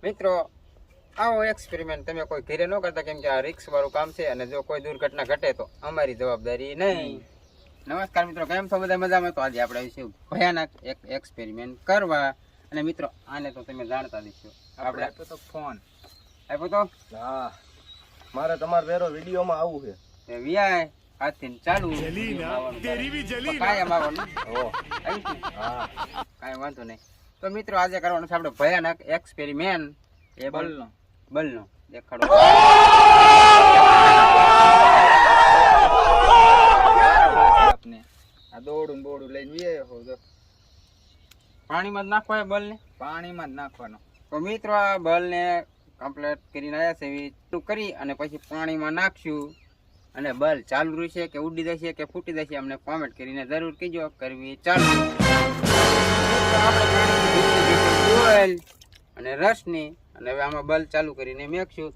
મિત્રો આવો એક્સપેરિમેન્ટ તમે કોઈ ઘરે ન કરતા, કેમ કે આ રિસ્ક વાળું કામ છે અને જો કોઈ દુર્ઘટના ઘટે તો અમારી જવાબદારી નહીં. નમસ્કાર મિત્રો, કેમ છો બધા મજામાં? તો આજે આપણે આવીશું ભયાનક એક એક્સપેરિમેન્ટ કરવા. અને મિત્રો આને તો તમે જાણતા દીશો, આપણે આપ્યો તો ફોન આપ્યો તો. હા, મારે તમારે વેરો વિડીયોમાં આવવું છે. એ વિયાય હાથથી ચાલુ કાયમ આવવાનું. હા, કાંઈ વાંધો નહીં. તો મિત્રો આજે કરવાનું છે આપણે ભયાનક એક્સપેરિમેન્ટ. એ બલનો દેખાડો. આપને આ દોડું બોડું લઈને વીએ હો તો પાણીમાં જ નાખવા બલને, પાણીમાં જ નાખવાનો. તો મિત્રો આ બલને કમ્પ્લીટ કરીને આવ્યા છે, એવી કરી અને પછી પાણીમાં નાખશું. અને બલ ચાલુ રહેશે કે ઉડી જશે કે ફૂટી જશે અમને કોમેન્ટ કરીને જરૂર કહેજો. કરવી ચાલુ. અને રસની અને હવે આમાં બલ ચાલુ કરીને મેકશું.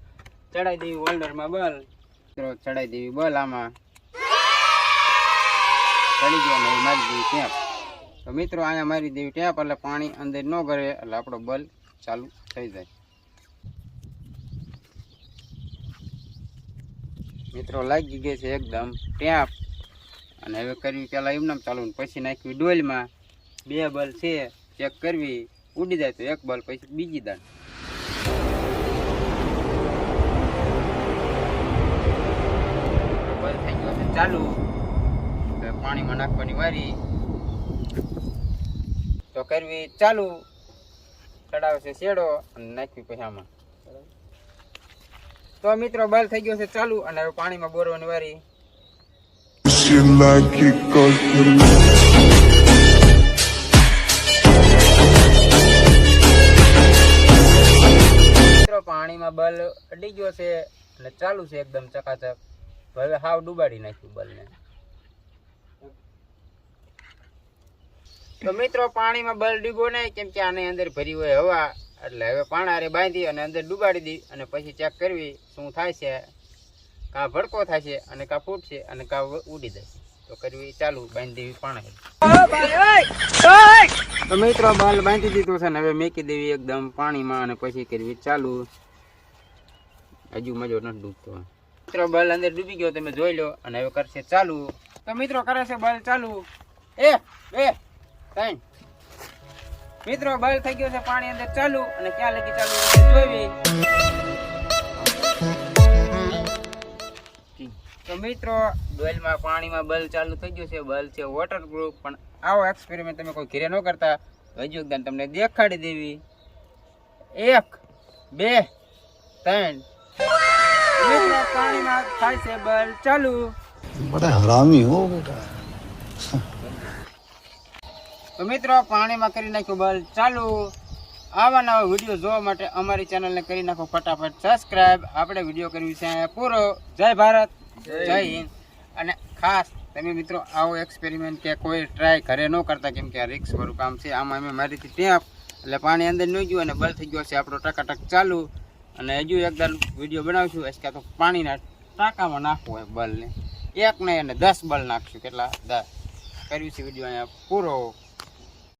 ચડાઈ દેવી હોલ્ડરમાં બલ. ચડાઈ દેવી બલ આમાં ચડી ગયો ને મારી દેવી ટેપ. તો મિત્રો અહીંયા મારી દેવી ટેપ એટલે પાણી અંદર ન કરે એટલે આપણો બલ ચાલુ થઈ જાય. મિત્રો લાગી ગઈ છે એકદમ ટેપ. અને હવે કરવી પેલા એમને ચાલુ પછી નાખવી ડોલમાં. 2 બલ છે ચેક કરવી, ઉડી જાય તો 1 બલ પછી બીજી દાળ. બલ થઈ ગયો છે ચાલુ. પાણીમાં નાખવાની વારી. તો કરવી ચાલુ. ચડાવશે શેડો અને નાખવી પછી આમાં. તો મિત્રો બલ થઈ ગયો છે ચાલુ અને હવે પાણીમાં બોરવાની વારી. મિત્રો પાણીમાં બલ અડી ગયો છે અને ચાલુ છે એકદમ ચકાચક. હવે હાવ ડુબાડી નાખ્યું બલને. તો મિત્રો પાણીમાં બલ ડૂબો નહીં, કેમ કે આની અંદર ભરી હોય હવા. એટલે હવે પાણારે બાંધી અને અંદર ડુબાડી દી અને પછી ચેક કરવી શું થાય છે. કાં ભડકો થાય છે અને કાં ફૂટશે અને કાં ઉડી જાય. તો કરવી ચાલુ, બાંધી દેવી પાણા. તો મિત્રો બલ બાંધી દીધું છે ને હવે મેકી દેવી એકદમ પાણીમાં અને પછી કરવી ચાલુ. હજુ મજો નથી ડૂબતો. મિત્રો બલ અંદર ડૂબી ગયો તમે જોઈ લો અને હવે કરશે ચાલુ. તો મિત્રો કરે છે બલ ચાલુ. 1 2 3. મિત્રો બલ થઈ ગયો છે પાણી અંદર ચાલુ અને ક્યાં લગી ચાલુ જોઈવી. તો મિત્રો ડોલમાં પાણીમાં બલ ચાલુ થઈ ગયો છે. બલ છે વોટરપ્રૂફ. પણ આવો એક્સપેરિમેન્ટ તમે કોઈ ઘરે ન કરતા, હજુ એકદમ તમને દેખાડી દેવી. 1 2 3. મિત્રો પાણીમાં થાય છે બલ ચાલુ. બડા હરામી હો બેટા. તો મિત્રો પાણીમાં કરી નાખ્યું બલ ચાલુ. આવા નવા વિડીયો જોવા માટે અમારી ચેનલને કરી નાખો ફટાફટ સબસ્ક્રાઇબ. આપણે વિડીયો કરવી છે પૂરો. જય ભારત, જય હિન્દ. અને ખાસ તમે મિત્રો આવો એક્સપેરિમેન્ટ કે કોઈ ટ્રાય ઘરે ન કરતા, કેમ કે આ રિસ્ક વાળું કામ છે. આમાં અમે મારી ટેપ એટલે પાણી અંદર ન ગયું અને બલ થઈ ગયો છે આપણો ટકાટક ચાલુ. અને હજુ એકદમ વિડીયો બનાવશું કે તો પાણીના ટાંકામાં નાખવું હોય બલને. 1 નહીં અને 10 બલ નાખશું. કેટલા 10. કર્યું છે વિડીયો અહીંયા પૂરો.